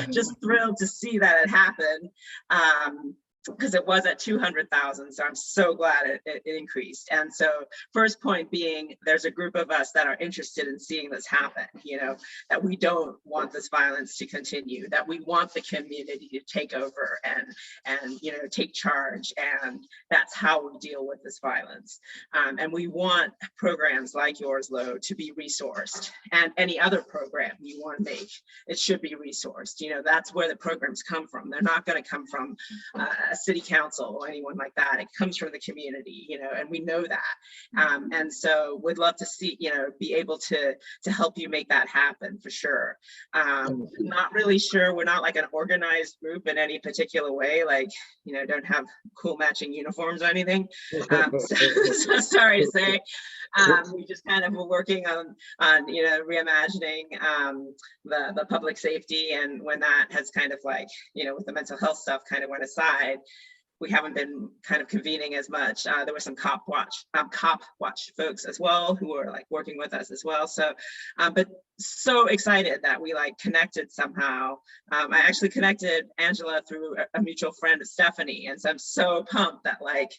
Speaker 7: just thrilled to see that it happened, because it was at 200,000. So I'm so glad it increased. And so first point being, there's a group of us that are interested in seeing this happen, you know, that we don't want this violence to continue, that we want the community to take over and you know, take charge. And that's how we deal with this violence. And we want programs like yours, Lo, to be resourced, and any other program you want to make, it should be resourced. You know, that's where the programs come from. They're not going to come from a city council or anyone like that. It comes from the community, and we know that. And so we'd love to see, be able to help you make that happen for sure. Not really sure. We're not like an organized group in any particular way, like, don't have cool matching uniforms or anything. So sorry to say. We just kind of were working on reimagining the public safety, and when that has kind of like, with the mental health stuff kind of went aside, we haven't been kind of convening as much. There were some cop watch folks as well who were like working with us as well. So, but so excited that we like connected somehow. I actually connected Angela through a mutual friend of Stephanie, and so I'm so pumped that like,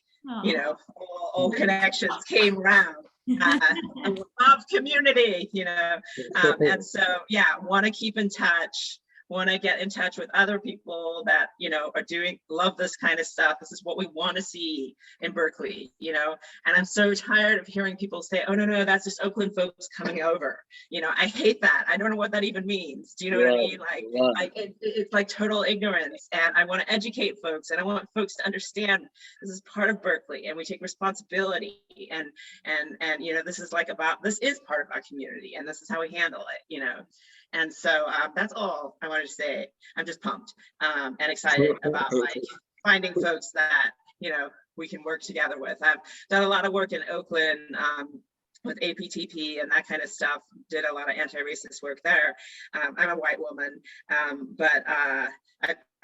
Speaker 7: all connections came around. Love community, and so yeah, want to keep in touch, want to get in touch with other people that are love this kind of stuff. This is what we want to see in Berkeley, and I'm so tired of hearing people say, oh no, that's just Oakland folks coming over. I hate that. I don't know what that even means. Do you know what I mean? Like it's like total ignorance, and I want to educate folks, and I want folks to understand this is part of Berkeley, and we take responsibility, and this is part of our community, and this is how we handle it, And so that's all I wanted to say. I'm just pumped and excited about like finding folks that, we can work together with. I've done a lot of work in Oakland with APTP and that kind of stuff, did a lot of anti-racist work there. I'm a white woman, but I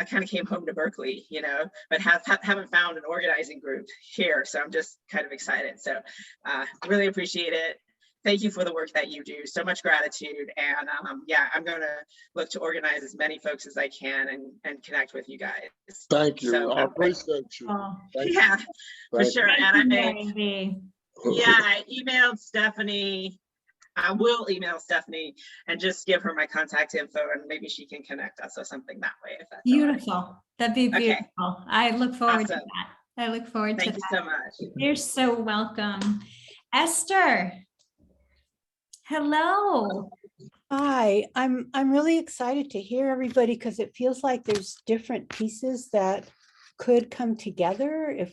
Speaker 7: kind of came home to Berkeley, but haven't found an organizing group here. So I'm just kind of excited. So really appreciate it. Thank you for the work that you do. So much gratitude. And yeah, I'm going to look to organize as many folks as I can and connect with you guys.
Speaker 1: Thank you.
Speaker 7: So,
Speaker 1: I appreciate you.
Speaker 7: Yeah, for sure. And I emailed Stephanie. I will email Stephanie and just give her my contact info, and maybe she can connect us or something that way. If that's
Speaker 2: beautiful.
Speaker 7: All right.
Speaker 2: That'd be beautiful. Okay. I look forward to
Speaker 7: Awesome.
Speaker 2: that. I look forward to that.
Speaker 7: Thank you so much.
Speaker 2: You're so welcome. Esther. Hello.
Speaker 8: Hi, I'm really excited to hear everybody because it feels like there's different pieces that could come together.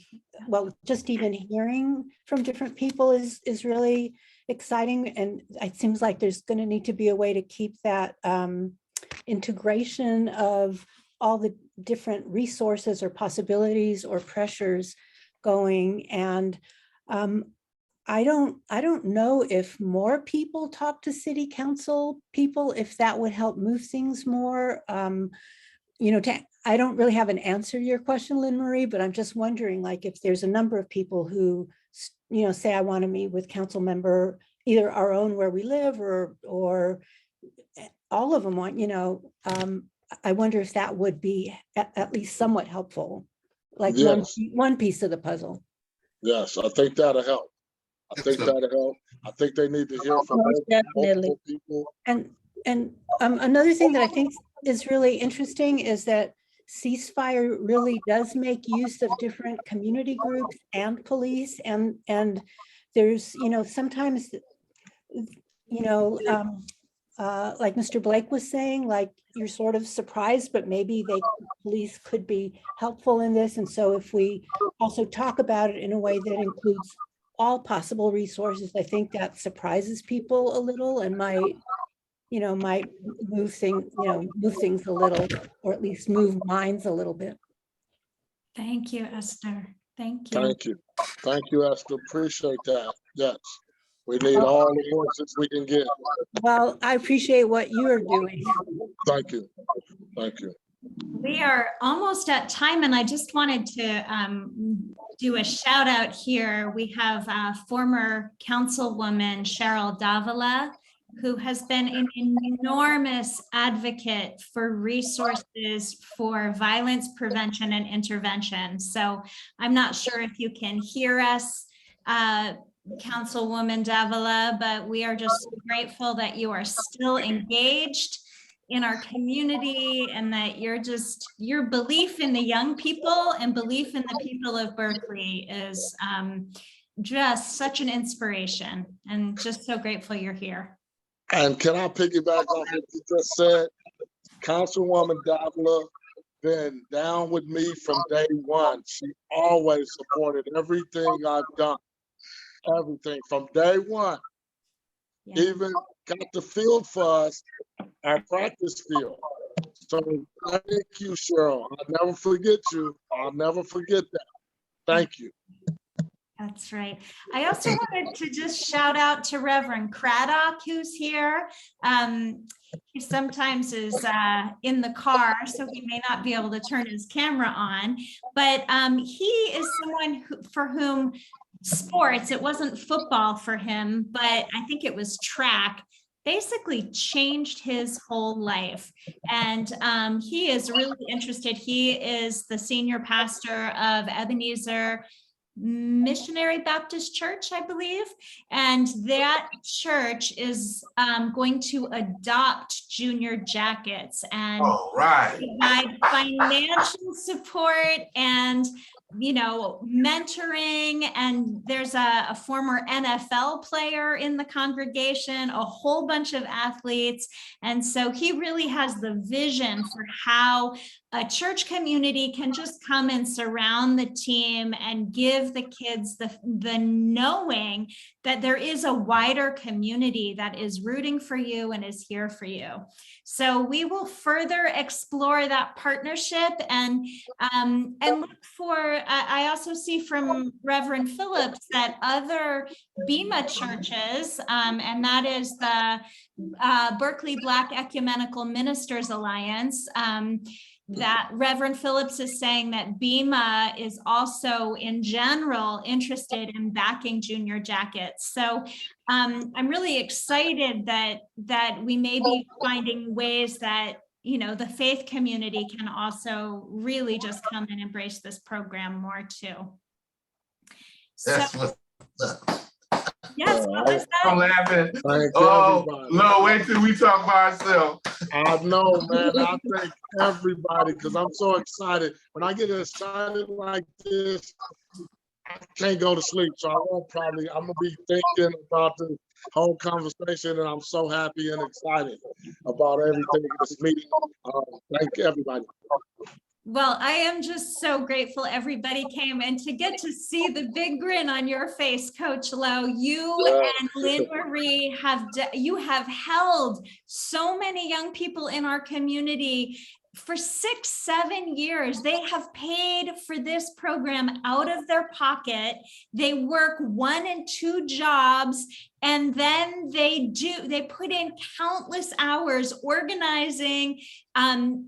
Speaker 8: Just even hearing from different people is really exciting, and it seems like there's going to need to be a way to keep that integration of all the different resources or possibilities or pressures going. And I don't know if more people talk to city council people, if that would help move things more. I don't really have an answer to your question, Lynn Marie, but I'm just wondering, like, if there's a number of people who, say I want to meet with council member, either our own where we live or all of them want, I wonder if that would be at least somewhat helpful, like yes. one piece of the puzzle.
Speaker 1: Yes, I think that'll help. I think that'll help. I think they need to hear from multiple people.
Speaker 8: And another thing that I think is really interesting is that Ceasefire really does make use of different community groups and police, and there's sometimes like Mr. Blake was saying, like, you're sort of surprised, but maybe police could be helpful in this. And so if we also talk about it in a way that includes all possible resources, I think that surprises people a little and might move things a little, or at least move minds a little bit.
Speaker 2: Thank you, Esther. Thank you.
Speaker 1: Thank you, Esther. Appreciate that. Yes, we need all the voices we can get.
Speaker 8: Well, I appreciate what you are doing.
Speaker 1: Thank you.
Speaker 2: We are almost at time, and I just wanted to do a shout out here. We have former councilwoman Cheryl Davila, who has been an enormous advocate for resources for violence prevention and intervention. So I'm not sure if you can hear us, Councilwoman Davila, but we are just so grateful that you are still engaged in our community, and that your belief in the young people and belief in the people of Berkeley is just such an inspiration, and just so grateful you're here.
Speaker 1: And can I piggyback off what you just said? Councilwoman Davila been down with me from day one. She always supported everything I've done, everything from day one.
Speaker 2: Yeah.
Speaker 1: Even got the field for us at practice field. So thank you, Cheryl. I'll never forget you. I'll never forget that. Thank you.
Speaker 2: That's right. I also wanted to just shout out to Reverend Craddock, who's here. He sometimes is in the car, so he may not be able to turn his camera on, but he is someone for whom sports, it wasn't football for him, but I think it was track, basically changed his whole life. And he is really interested. He is the senior pastor of Ebenezer Missionary Baptist Church, I believe. And that church is going to adopt junior jackets and
Speaker 4: All right.
Speaker 2: provide financial support and, you know, mentoring. And there's a former NFL player in the congregation, a whole bunch of athletes. And so he really has the vision for how a church community can just come and surround the team and give the kids the knowing that there is a wider community that is rooting for you and is here for you. So we will further explore that partnership and look for, I also see from Reverend Phillips that other BEMA churches, and that is the Berkeley Black Ecumenical Ministers Alliance, that Reverend Phillips is saying that BEMA is also in general interested in backing junior jackets. So I'm really excited that we may be finding ways that, you know, the faith community can also really just come and embrace this program more too.
Speaker 4: That's
Speaker 2: So,
Speaker 4: what's up.
Speaker 2: yes, what was
Speaker 4: I'm
Speaker 2: that?
Speaker 4: laughing.
Speaker 1: Thanks,
Speaker 4: Oh,
Speaker 1: everybody.
Speaker 4: no, wait till we talk by ourselves.
Speaker 1: I know, man. I thank everybody because I'm so excited. When I get excited like this, I can't go to sleep. So I'm gonna be thinking about the whole conversation, and I'm so happy and excited about everything in this meeting. Thank everybody.
Speaker 2: Well, I am just so grateful everybody came, and to get to see the big grin on your face, Coach Lowe. You and Lynn Marie have held so many young people in our community for 6-7 years. They have paid for this program out of their pocket. They work 1 and 2 jobs, and then they put in countless hours organizing,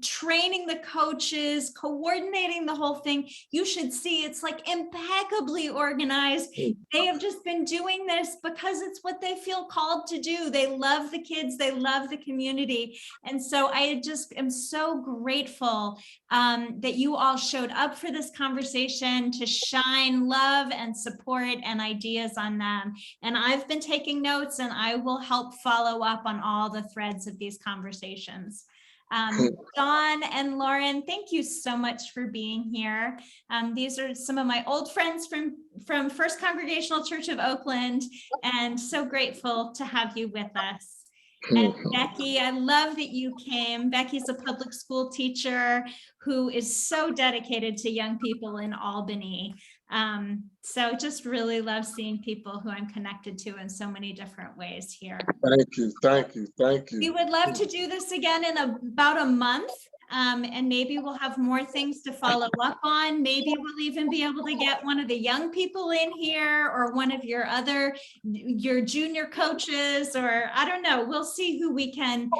Speaker 2: training the coaches, coordinating the whole thing. You should see, it's like impeccably organized. They have just been doing this because it's what they feel called to do. They love the kids, they love the community. And so I just am so grateful that you all showed up for this conversation to shine love and support and ideas on them. And I've been taking notes, and I will help follow up on all the threads of these conversations. Dawn and Lauren, thank you so much for being here. These are some of my old friends from First Congregational Church of Oakland, and so grateful to have you with us. And Becky, I love that you came. Becky's a public school teacher who is so dedicated to young people in Albany. So just really love seeing people who I'm connected to in so many different ways here.
Speaker 1: Thank you, thank you, thank you.
Speaker 2: We would love to do this again in about a month. And maybe we'll have more things to follow up on. Maybe we'll even be able to get one of the young people in here, or one of your junior coaches, or I don't know. We'll see who we can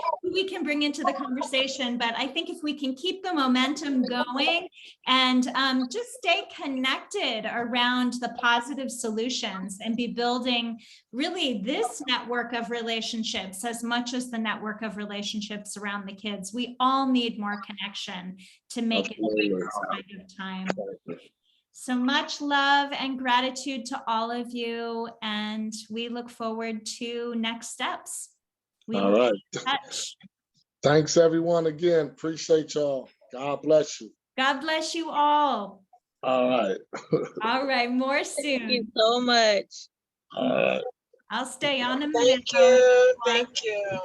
Speaker 2: bring into the conversation. But I think if we can keep the momentum going and just stay connected around the positive solutions and be building really this network of relationships as much as the network of relationships around the kids. We all need more connection to make it through this kind of time. So much love and gratitude to all of you, and we look forward to next steps.
Speaker 1: All right. Thanks everyone again. Appreciate y'all. God bless you.
Speaker 2: God bless you all.
Speaker 1: All right.
Speaker 2: All right, more soon.
Speaker 3: Thank you so much.
Speaker 1: All right.
Speaker 2: I'll stay on a minute.
Speaker 6: Thank you. Thank you.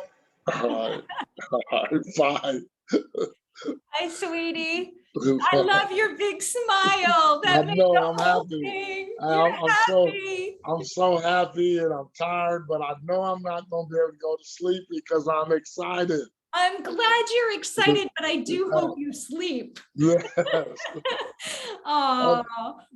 Speaker 1: All right. All right. Bye.
Speaker 2: Hi, sweetie. I love your big smile. That
Speaker 1: I
Speaker 2: made
Speaker 1: know,
Speaker 2: the
Speaker 1: I'm
Speaker 2: whole
Speaker 1: happy.
Speaker 2: thing.
Speaker 1: I'm-
Speaker 2: You're
Speaker 1: I'm so-
Speaker 2: happy.
Speaker 1: I'm so happy and I'm tired, but I know I'm not gonna be able to go to sleep because I'm excited.
Speaker 2: I'm glad you're excited, but I do hope you sleep.
Speaker 1: Yes.
Speaker 2: Oh,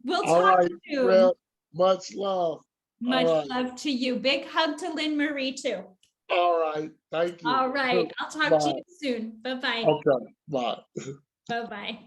Speaker 2: we'll
Speaker 1: All
Speaker 2: talk
Speaker 1: right,
Speaker 2: soon.
Speaker 1: Fred, much love.
Speaker 2: Much
Speaker 1: right.
Speaker 2: love to you. Big hug to Lynn Marie too.
Speaker 1: All right, thank you.
Speaker 2: All right. I'll talk to
Speaker 1: Bye.
Speaker 2: you soon. Bye-bye.
Speaker 1: Okay, bye.
Speaker 2: Bye-bye.